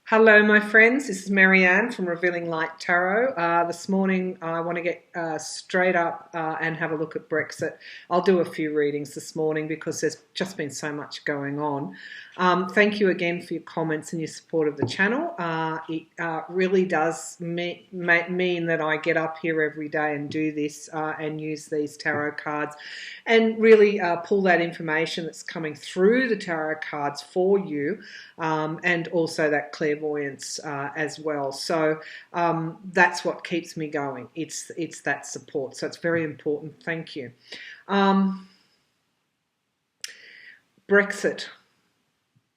Hello, my friends. This is Marianne from Revealing Light Tarot. This morning, I want to get straight up and have a look at Brexit. I'll do a few readings this morning because there's just been so much going on. Thank you again for your comments and your support of the channel. It really does mean that I get up here every day and do this and use these tarot cards and really pull that information that's coming through the tarot cards for you and also that clairvoyance as well. So that's what keeps me going. It's that support. So it's very important. Thank you. Brexit.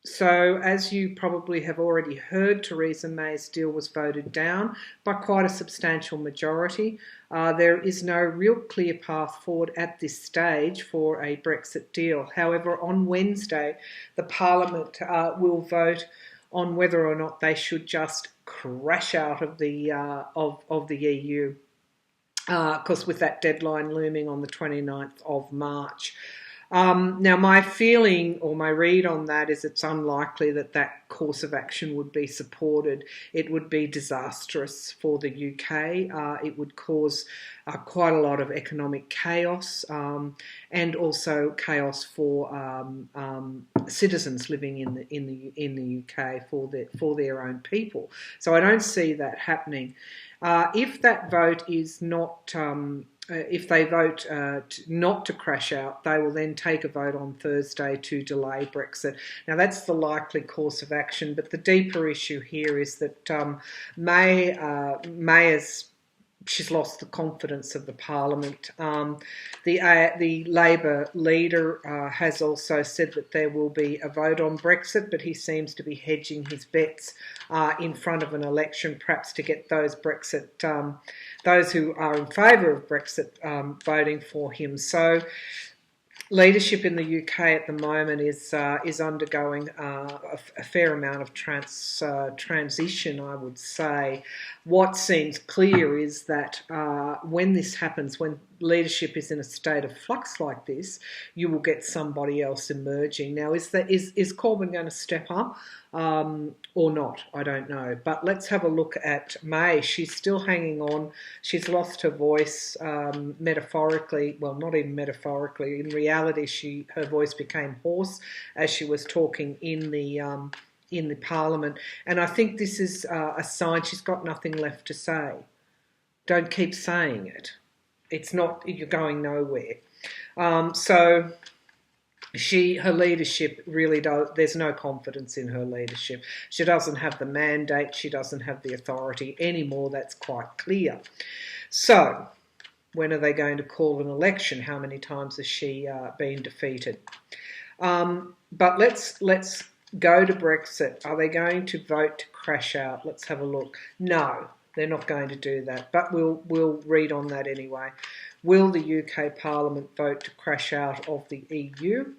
So, as you probably have already heard, Theresa May's deal was voted down by quite a substantial majority. There is no real clear path forward at this stage for a Brexit deal. However, on Wednesday, the Parliament will vote on whether or not they should just crash out of the EU. Of course, with that deadline looming on the 29th of March. Now, my feeling or my read on that is it's unlikely that that course of action would be supported. It would be disastrous for the UK. It would cause quite a lot of economic chaos and also chaos for citizens living in the UK for their own people. So I don't see that happening. If that vote is not if they vote not to crash out, they will then take a vote on Thursday to delay Brexit. Now, that's the likely course of action, but the deeper issue here is that May has she's lost the confidence of the Parliament. The Labor leader has also said that there will be a vote on Brexit, but he seems to be hedging his bets in front of an election, perhaps to get those those who are in favour of Brexit voting for him. So leadership in the UK at the moment is undergoing a fair amount of transition, I would say. What seems clear is that when this happens, when leadership is in a state of flux like this, you will get somebody else emerging. Now, is Corbyn going to step up or not? I don't know. But let's have a look at May. She's still hanging on. She's lost her voice metaphorically. Well, not even metaphorically. In reality, her voice became hoarse as she was talking in the Parliament. And I think this is a sign she's got nothing left to say. Don't keep saying it. It's not, you're going nowhere. So her leadership really does, there's no confidence in her leadership. She doesn't have the mandate, she doesn't have the authority anymore, that's quite clear. So, when are they going to call an election? How many times has she been defeated? But let's go to Brexit. Are they going to vote to crash out? Let's have a look. No, they're not going to do that, but we'll read on that anyway. Will the UK Parliament vote to crash out of the EU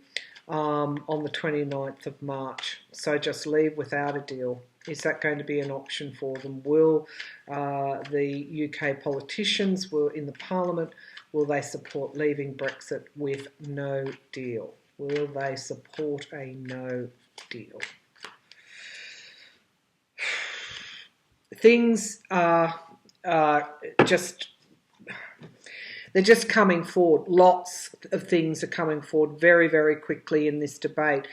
on the 29th of March? So just leave without a deal. Is that going to be an option for them? Will the UK politicians in the Parliament, will they support leaving Brexit with no deal? Will they support a no deal? Things are they're just coming forward. Lots of things are coming forward very, very quickly in this debate.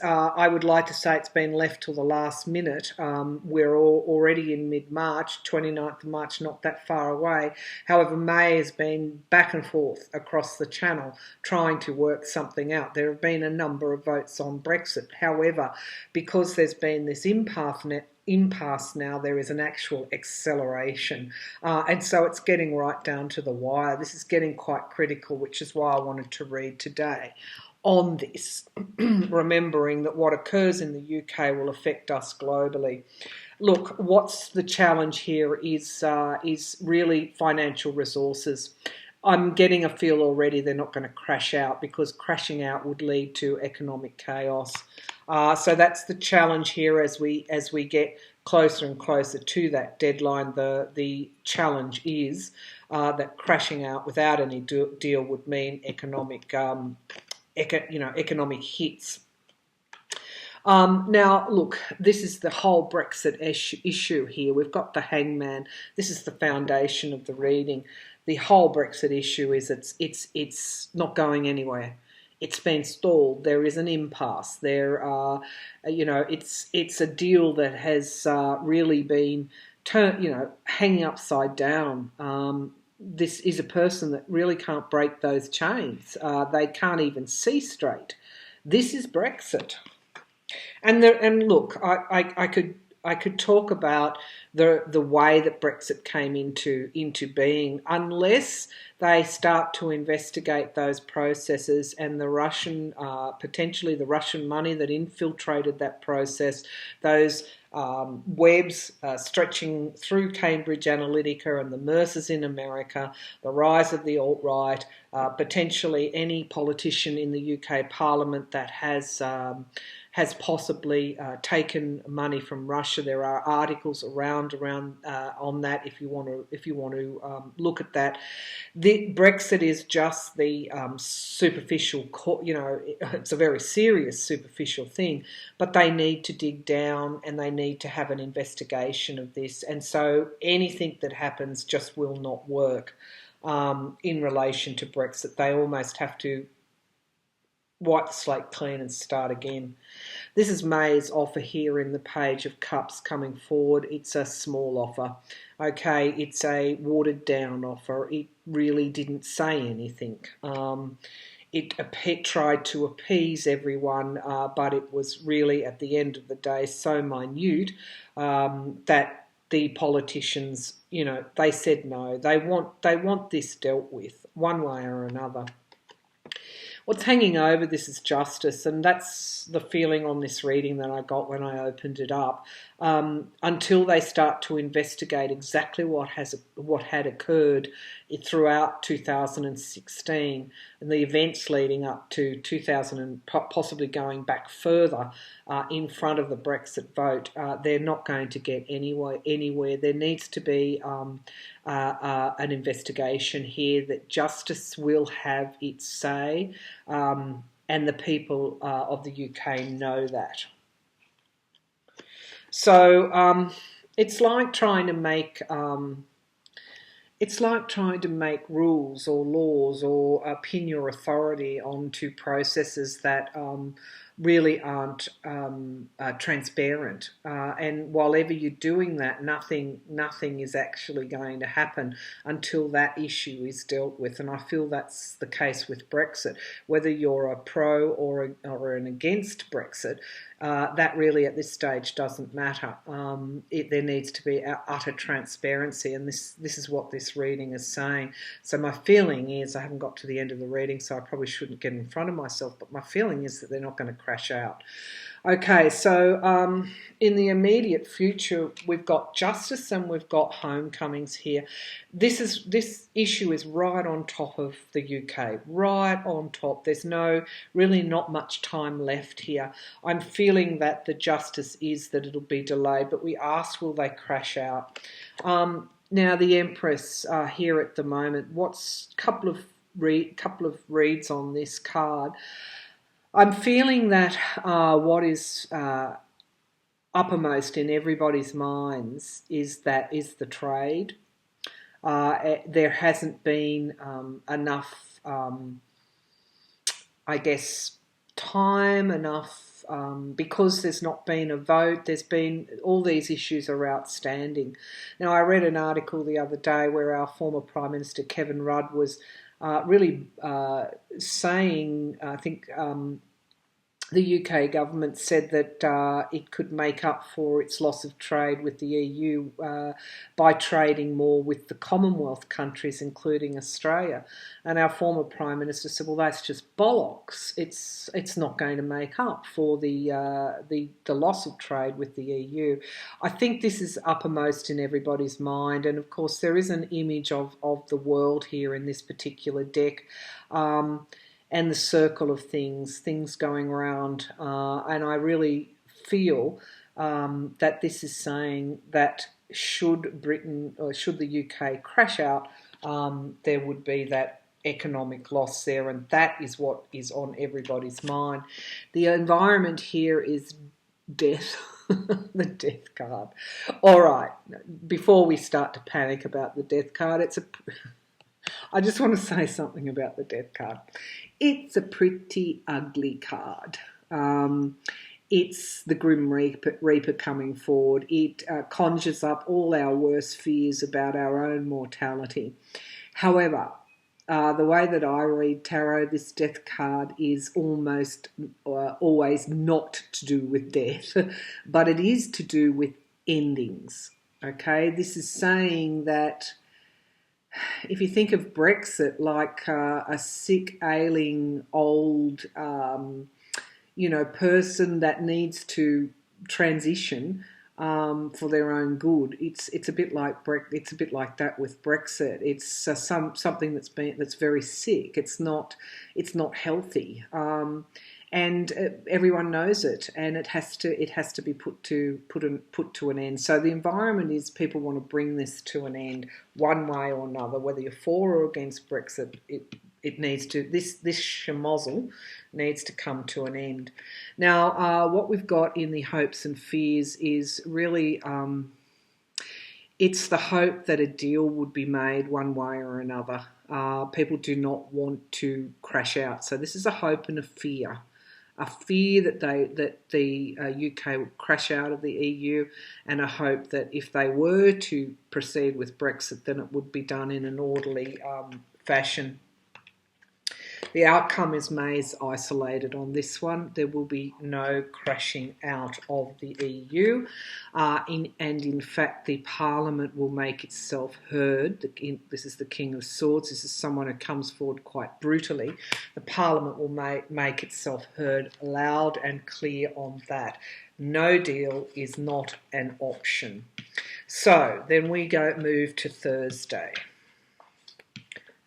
I would like to say it's been left till the last minute. We're already in mid-March, 29th of March, not that far away. However, May has been back and forth across the channel trying to work something out. There have been a number of votes on Brexit. However, because there's been this impasse now, there is an actual acceleration, and so it's getting right down to the wire. This is getting quite critical, which is why I wanted to read today on this, remembering that what occurs in the UK will affect us globally. Look, what's the challenge here is really financial resources. I'm getting a feel already they're not going to crash out, because crashing out would lead to economic chaos. So that's the challenge here as we get closer and closer to that deadline. The challenge is that crashing out without any deal would mean economic hits. Now, look, this is the whole Brexit issue here. We've got the hangman. This is the foundation of the reading. The whole Brexit issue is it's not going anywhere. It's been stalled. There is an impasse. There are, it's a deal that has really been hanging upside down. This is a person that really can't break those chains. They can't even see straight. This is Brexit. And look, I could talk about the way that Brexit came into being, unless they start to investigate those processes and the Russian potentially the Russian money that infiltrated that process, those webs stretching through Cambridge Analytica and the Mercers in America, the rise of the alt-right, potentially any politician in the UK Parliament that has possibly taken money from Russia. There are articles around on that if you want to look at that. The Brexit is just the superficial, it's a very serious superficial thing, but they need to dig down and they need to have an investigation of this. And so anything that happens just will not work in relation to Brexit. They almost have to wipe the slate clean and start again. This is May's offer here in the Page of Cups coming forward. It's a small offer. Okay, it's a watered down offer. It really didn't say anything. It tried to appease everyone, but it was really, at the end of the day, so minute that the politicians, they said no. They want this dealt with one way or another. What's hanging over this is justice, and that's the feeling on this reading that I got when I opened it up. Until they start to investigate exactly what had occurred throughout 2016 and the events leading up to 2000 and possibly going back further in front of the Brexit vote, they're not going to get anywhere. There needs to be an investigation here that justice will have its say, and the people of the UK know that. So it's like trying to make rules or laws or pin your authority onto processes that really aren't transparent. And while ever you're doing that, nothing is actually going to happen until that issue is dealt with. And I feel that's the case with Brexit. Whether you're a pro or an against Brexit, that really at this stage doesn't matter. There needs to be utter transparency, and this is what this reading is saying. So my feeling is, I haven't got to the end of the reading, so I probably shouldn't get in front of myself, but my feeling is that they're not going to crash out. Okay, so in the immediate future, we've got justice and we've got homecomings here. This issue is right on top of the UK, right on top. There's really not much time left here. I'm feeling that the justice is that it'll be delayed, but we ask, will they crash out? Now, the Empress here at the moment, what's a couple of reads on this card. I'm feeling that what is uppermost in everybody's minds is the trade. There hasn't been enough, time enough, because there's not been a vote. There's been all these issues are outstanding. Now, I read an article the other day where our former Prime Minister Kevin Rudd was really saying, I think the UK government said that it could make up for its loss of trade with the EU by trading more with the Commonwealth countries, including Australia. And our former Prime Minister said, well, that's just bollocks. It's not going to make up for the loss of trade with the EU. I think this is uppermost in everybody's mind. And, of course, there is an image of the world here in this particular deck. And the circle of things going around. And I really feel that this is saying that should Britain or should the UK crash out, there would be that economic loss there, and that is what is on everybody's mind. The environment here is death. The death card. All right, before we start to panic about the death card, I just want to say something about the death card. It's a pretty ugly card. It's the Grim Reaper coming forward. It conjures up all our worst fears about our own mortality. However, the way that I read tarot, this death card is almost always not to do with death, but it is to do with endings. Okay, this is saying that if you think of Brexit like a sick, ailing, old, person that needs to transition for their own good, it's a bit like that with Brexit. It's something that's very sick. It's not healthy. And everyone knows it, and it has to be put to an end. So the environment is people want to bring this to an end one way or another, whether you're for or against Brexit. It needs to this schmozzle needs to come to an end. Now, what we've got in the hopes and fears is really it's the hope that a deal would be made one way or another. People do not want to crash out, so this is a hope and a fear. A fear that the UK will crash out of the EU, and a hope that if they were to proceed with Brexit, then it would be done in an orderly fashion. The outcome is May's isolated on this one. There will be no crashing out of the EU. And in fact, the Parliament will make itself heard. This is the King of Swords. This is someone who comes forward quite brutally. The Parliament will make itself heard loud and clear on that. No deal is not an option. So then we move to Thursday.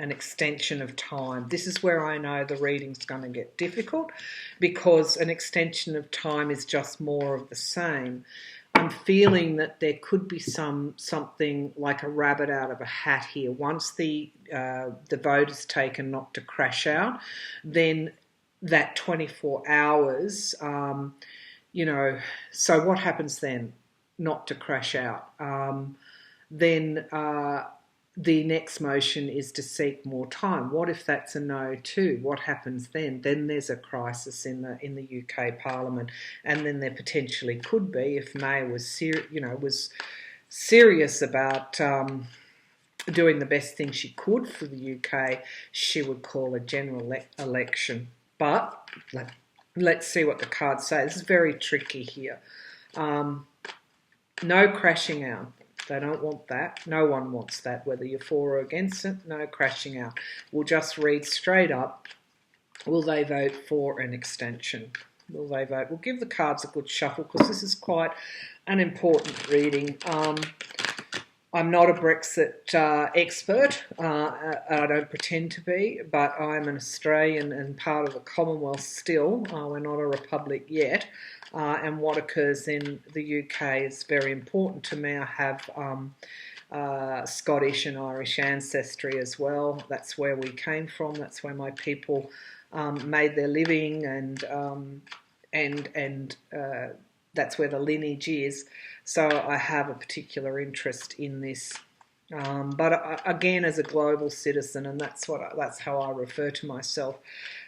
An extension of time. This is where I know the reading's going to get difficult, because an extension of time is just more of the same. I'm feeling that there could be something like a rabbit out of a hat here. Once the vote is taken not to crash out, then that 24 hours, so what happens then? Not to crash out. Then the next motion is to seek more time. What if that's a no too? What happens then? Then there's a crisis in the UK Parliament, and then there potentially could be, if May was serious about doing the best thing she could for the UK, she would call a general election. But let's see what the cards say. This is very tricky here. No crashing out. They don't want that. No one wants that, whether you're for or against it. No crashing out. We'll just read straight up. Will they vote for an extension? Will they vote? We'll give the cards a good shuffle, because this is quite an important reading. I'm not a Brexit expert. I don't pretend to be, but I'm an Australian and part of the Commonwealth still. We're not a republic yet. And what occurs in the UK is very important to me. I have Scottish and Irish ancestry as well. That's where we came from. That's where my people made their living, and that's where the lineage is. So I have a particular interest in this. But again, as a global citizen, and that's how I refer to myself,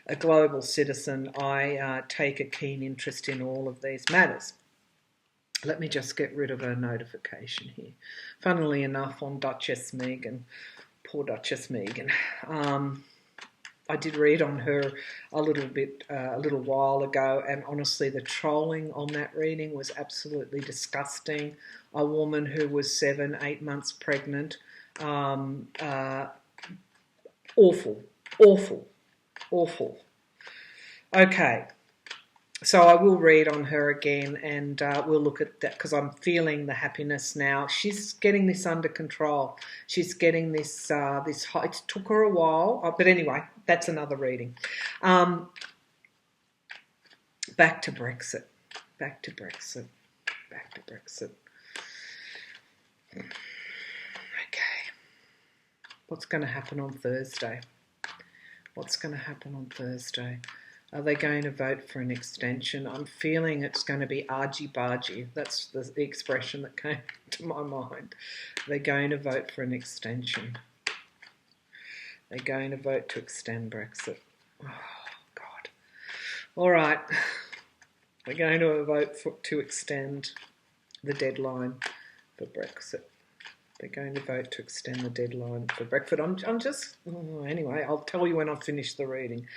a global citizen, I take a keen interest in all of these matters. Let me just get rid of a notification here. Funnily enough, on Duchess Megan, poor Duchess Megan, I did read on her a little while ago, and honestly, the trolling on that reading was absolutely disgusting. A woman who was 7-8 months pregnant, awful. Okay, so I will read on her again, and we'll look at that, because I'm feeling the happiness now. She's getting this under control. She's getting this. It took her a while, but anyway, that's another reading. Back to Brexit. Okay, what's going to happen on Thursday? Are they going to vote for an extension? I'm feeling it's going to be argy-bargy. That's the expression that came to my mind. They're going to vote for an extension. They're going to vote to extend Brexit. Oh, God. All right. We're going to vote to extend the deadline for Brexit. They're going to vote to extend the deadline for Brexit. Anyway, I'll tell you when I finish the reading.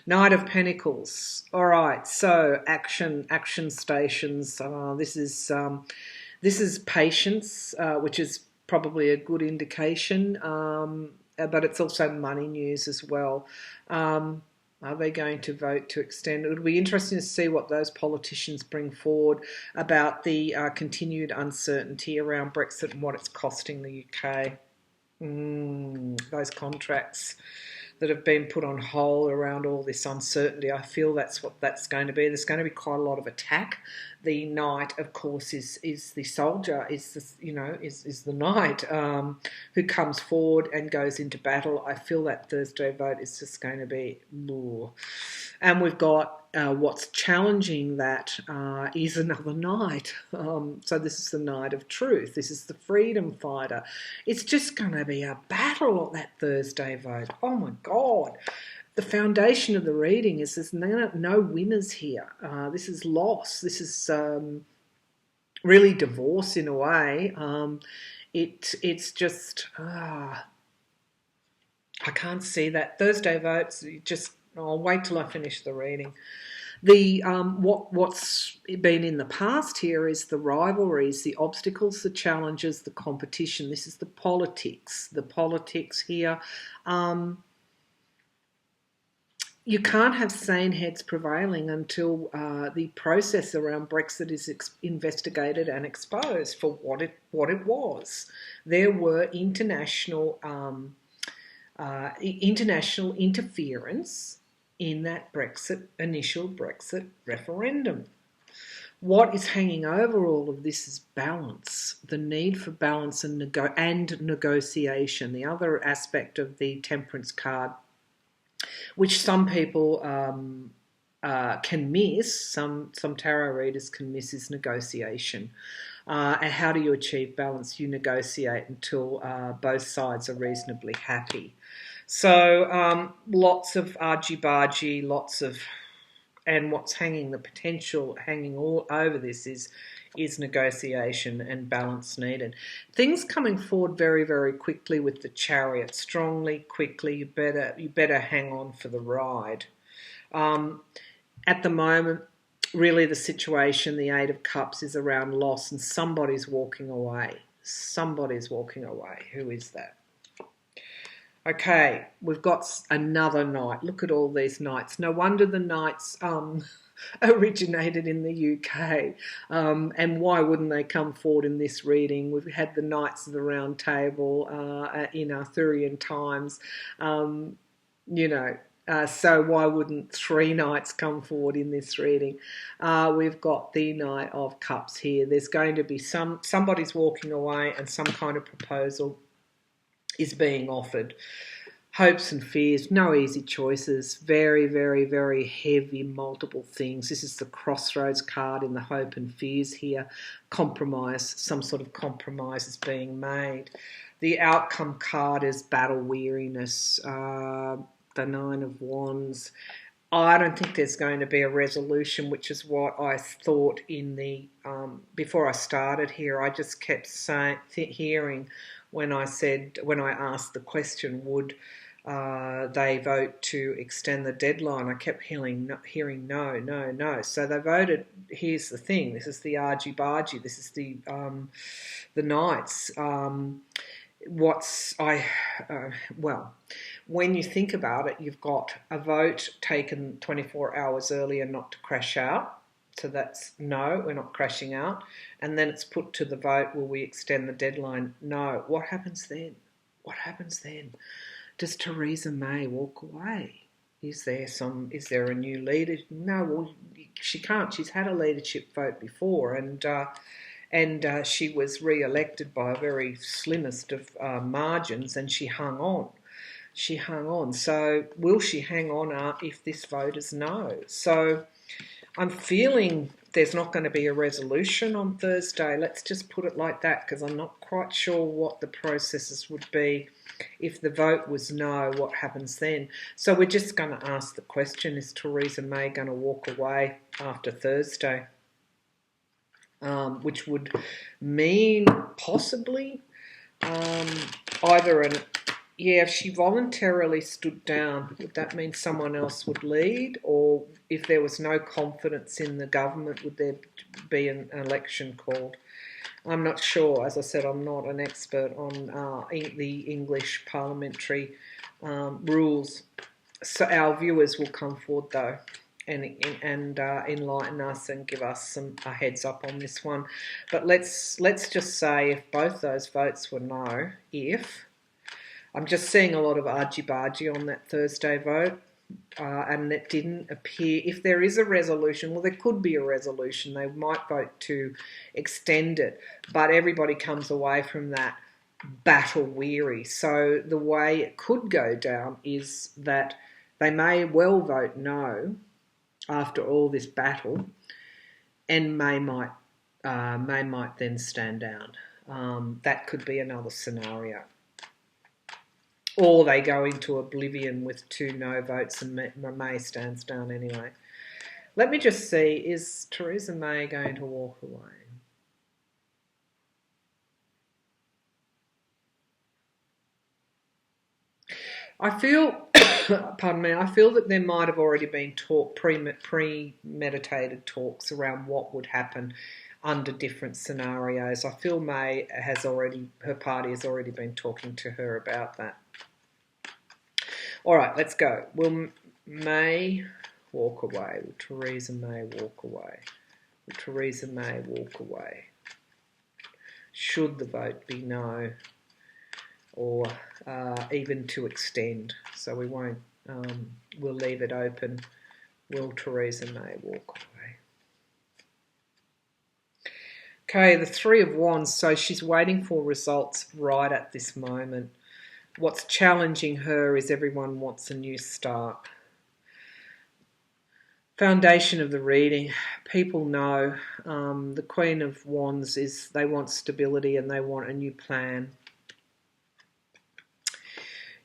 Knight of Pentacles. All right, so action stations. This is patience, which is probably a good indication, but it's also money news as well. Are they going to vote to extend? It'll be interesting to see what those politicians bring forward about the continued uncertainty around Brexit and what it's costing the UK. Those contracts that have been put on hold around all this uncertainty, I feel that's what that's going to be. There's going to be quite a lot of attack. The knight, of course, is the soldier, is the knight who comes forward and goes into battle. I feel that Thursday vote is just going to be, and we've got what's challenging that is another knight. So this is the Knight of Truth. This is the freedom fighter. It's just going to be a battle on that Thursday vote. Oh my God. The foundation of the reading is there's no winners here. This is loss. This is really divorce in a way. It's just I can't see that Thursday votes. I'll wait till I finish the reading. The what's been in the past here is the rivalries, the obstacles, the challenges, the competition. This is the politics. The politics here. You can't have sane heads prevailing until the process around Brexit is investigated and exposed for what it was. There were international interference in that initial Brexit referendum. What is hanging over all of this is balance, the need for balance and negotiation. The other aspect of the Temperance card, which some people can miss, some tarot readers can miss, is negotiation. And how do you achieve balance? You negotiate until both sides are reasonably happy. So lots of argy-bargy, and what's hanging all over this is negotiation and balance needed. Things coming forward very, very quickly with the Chariot, strongly, quickly. You better hang on for the ride. At the moment, really the situation, the Eight of Cups, is around loss, and somebody's walking away. Somebody's walking away. Who is that? Okay, we've got another knight. Look at all these knights. No wonder the knights originated in the UK. And why wouldn't they come forward in this reading? We've had the Knights of the Round Table in Arthurian times. So why wouldn't three knights come forward in this reading? We've got the Knight of Cups here. There's going to be somebody's walking away, and some kind of proposal is being offered. Hopes and fears, no easy choices, very, very, very heavy multiple things. This is the Crossroads card in the hope and fears here. Compromise, some sort of compromise is being made. The outcome card is battle weariness, the Nine of Wands. I don't think there's going to be a resolution, which is what I thought in the before I started here. I just kept hearing when I asked the question, would they vote to extend the deadline? I kept hearing no. So they voted. Here's the thing. This is the argy-bargy. This is the Knights. When you think about it, you've got a vote taken 24 hours earlier not to crash out. So that's no, we're not crashing out. And then it's put to the vote, will we extend the deadline? No. What happens then? Does Theresa May walk away? Is there a new leader? No, well, she can't. She's had a leadership vote before, and she was re-elected by a very slimmest of margins, and she hung on. she hung on. So will she hang on if this vote is no? So I'm feeling there's not going to be a resolution on Thursday. Let's just put it like that, because I'm not quite sure what the processes would be. If the vote was no, what happens then? So we're just going to ask the question, is Theresa May going to walk away after Thursday? Which would mean possibly either if she voluntarily stood down, would that mean someone else would lead? Or if there was no confidence in the government, would there be an election called? I'm not sure. As I said, I'm not an expert on the English parliamentary rules. So our viewers will come forward though and enlighten us and give us a heads up on this one. But let's just say if both those votes were no, I'm just seeing a lot of argy-bargy on that Thursday vote, and it didn't appear. If there is a resolution, well, there could be a resolution. They might vote to extend it, but everybody comes away from that battle weary. So the way it could go down is that they may well vote no after all this battle, and May might then stand down. That could be another scenario. Or they go into oblivion with 2 no votes and May stands down anyway. Let me just see, is Theresa May going to walk away? I feel, pardon me, I feel that there might have already been premeditated talks around what would happen under different scenarios. I feel May her party has already been talking to her about that. All right, let's go. Will May walk away? Will Theresa May walk away? Will Theresa May walk away? Should the vote be no, or even to extend? So we won't. We'll leave it open. Will Theresa May walk away? Okay, the 3 of Wands. So she's waiting for results right at this moment. What's challenging her is everyone wants a new start. Foundation of the reading. People know the Queen of Wands is they want stability and they want a new plan.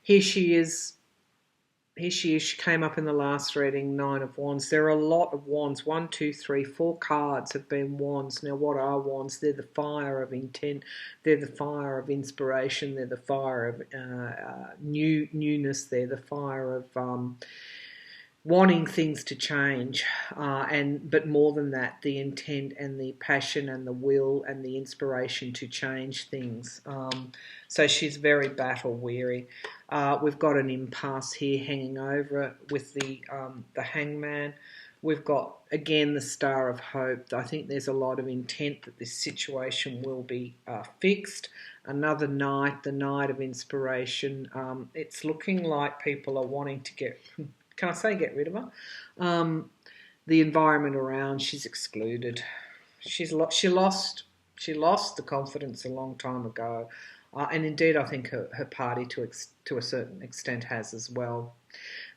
Here she is. She came up in the last reading, 9 of Wands. There are a lot of Wands. 1, 2, 3, 4 cards have been Wands. Now, what are Wands? They're the fire of intent. They're the fire of inspiration. They're the fire of newness. They're the fire of wanting things to change. But more than that, the intent and the passion and the will and the inspiration to change things. So she's very battle weary. We've got an impasse here hanging over it with the hangman. We've got, again, the Star of Hope. I think there's a lot of intent that this situation will be fixed. Another Knight, the Knight of Inspiration. It's looking like people are wanting to get rid of her? The environment around, she's excluded. She lost the confidence a long time ago. And indeed, I think her party to a certain extent has as well.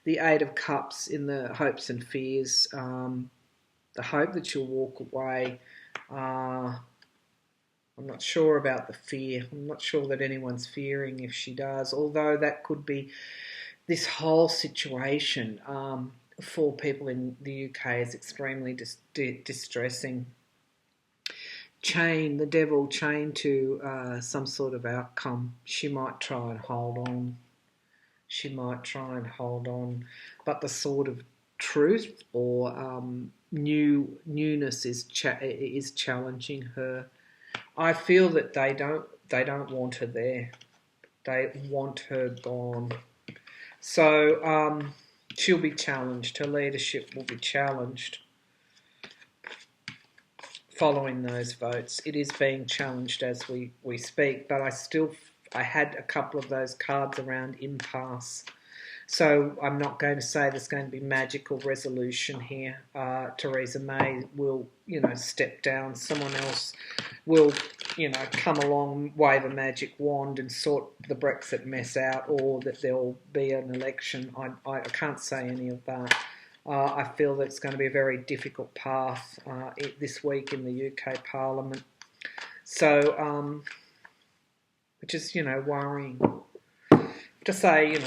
The 8 of Cups in the hopes and fears. The hope that she'll walk away. I'm not sure about the fear. I'm not sure that anyone's fearing if she does, although that could be this whole situation for people in the UK is extremely distressing. The devil chained to some sort of outcome. She might try and hold on. But the sort of truth or newness is challenging her. I feel that they don't want her there. They want her gone. So she'll be challenged. Her leadership will be challenged following those votes. It is being challenged as we speak, but I had a couple of those cards around impasse. So I'm not going to say there's going to be magical resolution here. Theresa May will, step down. Someone else will, come along, wave a magic wand and sort the Brexit mess out, or that there'll be an election. I can't say any of that. I feel that it's going to be a very difficult path this week in the UK Parliament. So, which is, worrying. To say,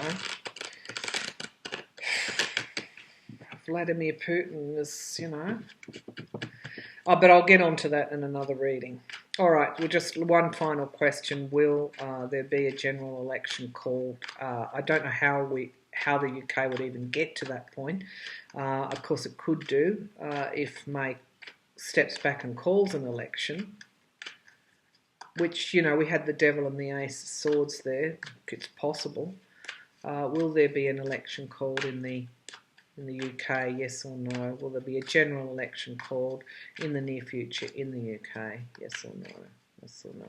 Vladimir Putin is, but I'll get onto that in another reading. All right, well, just one final question. Will there be a general election called? I don't know how the UK would even get to that point. Of course, it could do if May steps back and calls an election, which, we had the devil and the ace of swords there. It's possible. Will there be an election called in the UK, yes or no? Will there be a general election called in the near future in the UK, yes or no? Yes or no?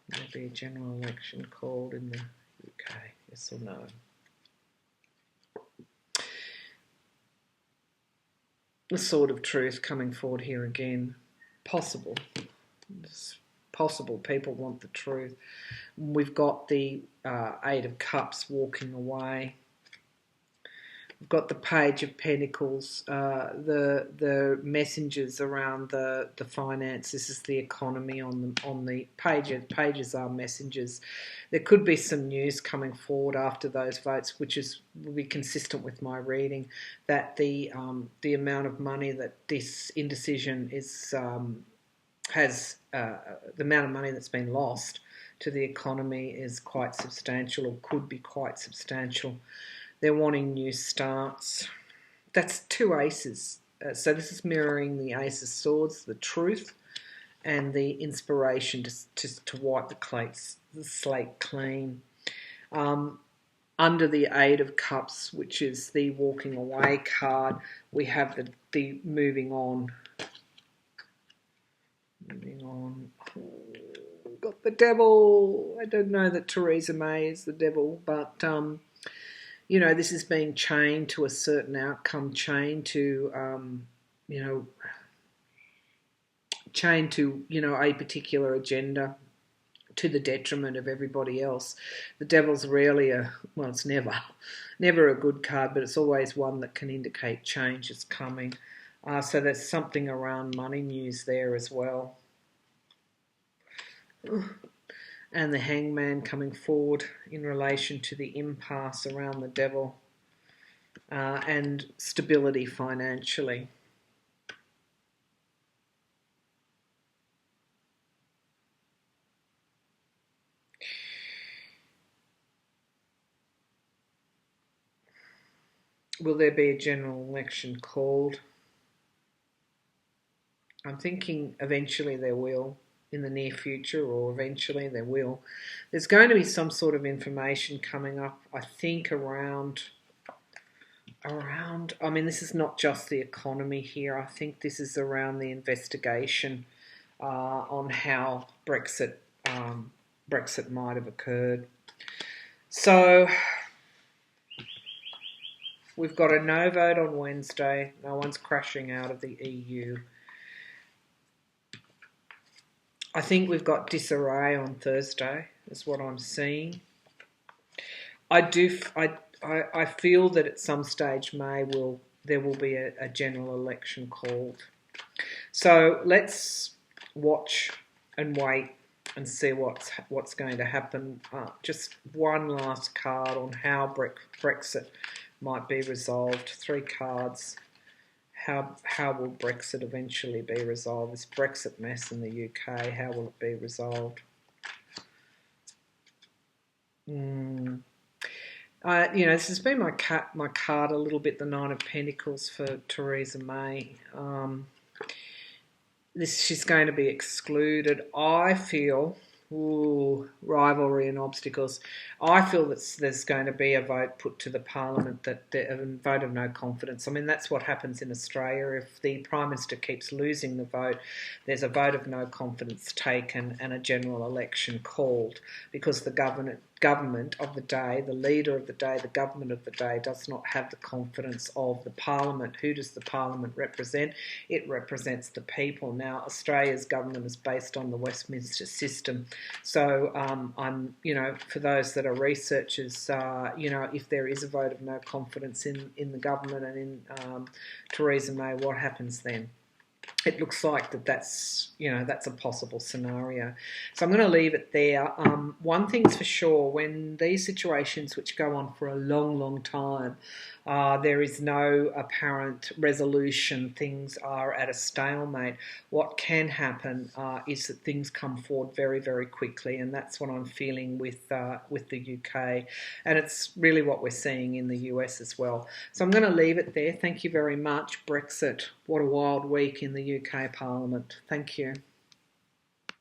Will there be a general election called in the UK, yes or no? The sword of truth coming forward here again. Possible. It's possible. People want the truth. We've got the Eight of Cups walking away. We've got the Page of Pentacles, the messengers around the finance. This is the economy on the pages. Pages are messengers. There could be some news coming forward after those votes, which will be consistent with my reading, that the amount of money that this indecision has the amount of money that's been lost to the economy is quite substantial, or could be quite substantial. They're wanting new starts. That's two aces. So this is mirroring the Ace of Swords, the truth, and the inspiration to wipe the slate clean. Under the Eight of Cups, which is the walking away card, we have the moving on. Moving on. We've got the devil. I don't know that Theresa May is the devil, but this is being chained to a certain outcome, chained to a particular agenda, to the detriment of everybody else. The devil's rarely it's never a good card, but it's always one that can indicate change is coming. So there's something around money news there as well. And the Hangman coming forward in relation to the impasse around the devil and stability financially. Will there be a general election called? I'm thinking eventually there will, in the near future, or eventually there will. There's going to be some sort of information coming up, I think, around, this is not just the economy here. I think this is around the investigation on how Brexit might have occurred. So we've got a no vote on Wednesday. No one's crashing out of the EU. I think we've got disarray on Thursday, is what I'm seeing. I feel that at some stage there will be a general election called. So let's watch and wait and see what's going to happen. Just one last card on how Brexit might be resolved. 3 cards. How will Brexit eventually be resolved? This Brexit mess in the UK, how will it be resolved? This has been my card a little bit, the Nine of Pentacles for Theresa May. She's going to be excluded. I feel, rivalry and obstacles. I feel that there's going to be a vote put to the Parliament, a vote of no confidence. I mean, that's what happens in Australia. If the Prime Minister keeps losing the vote, there's a vote of no confidence taken and a general election called, because the government of the day, the leader of the day, the government of the day does not have the confidence of the Parliament. Who does the Parliament represent? It represents the people. Now, Australia's government is based on the Westminster system. So for those that are researchers, if there is a vote of no confidence in the government and in Theresa May, what happens then? It looks like that's a possible scenario. So I'm going to leave it there. One thing's for sure, when these situations which go on for a long, long time, there is no apparent resolution, things are at a stalemate, what can happen is that things come forward very, very quickly, and that's what I'm feeling with the UK, and it's really what we're seeing in the US as well. So I'm going to leave it there. Thank you very much. Brexit, what a wild week in the UK Parliament. Thank you.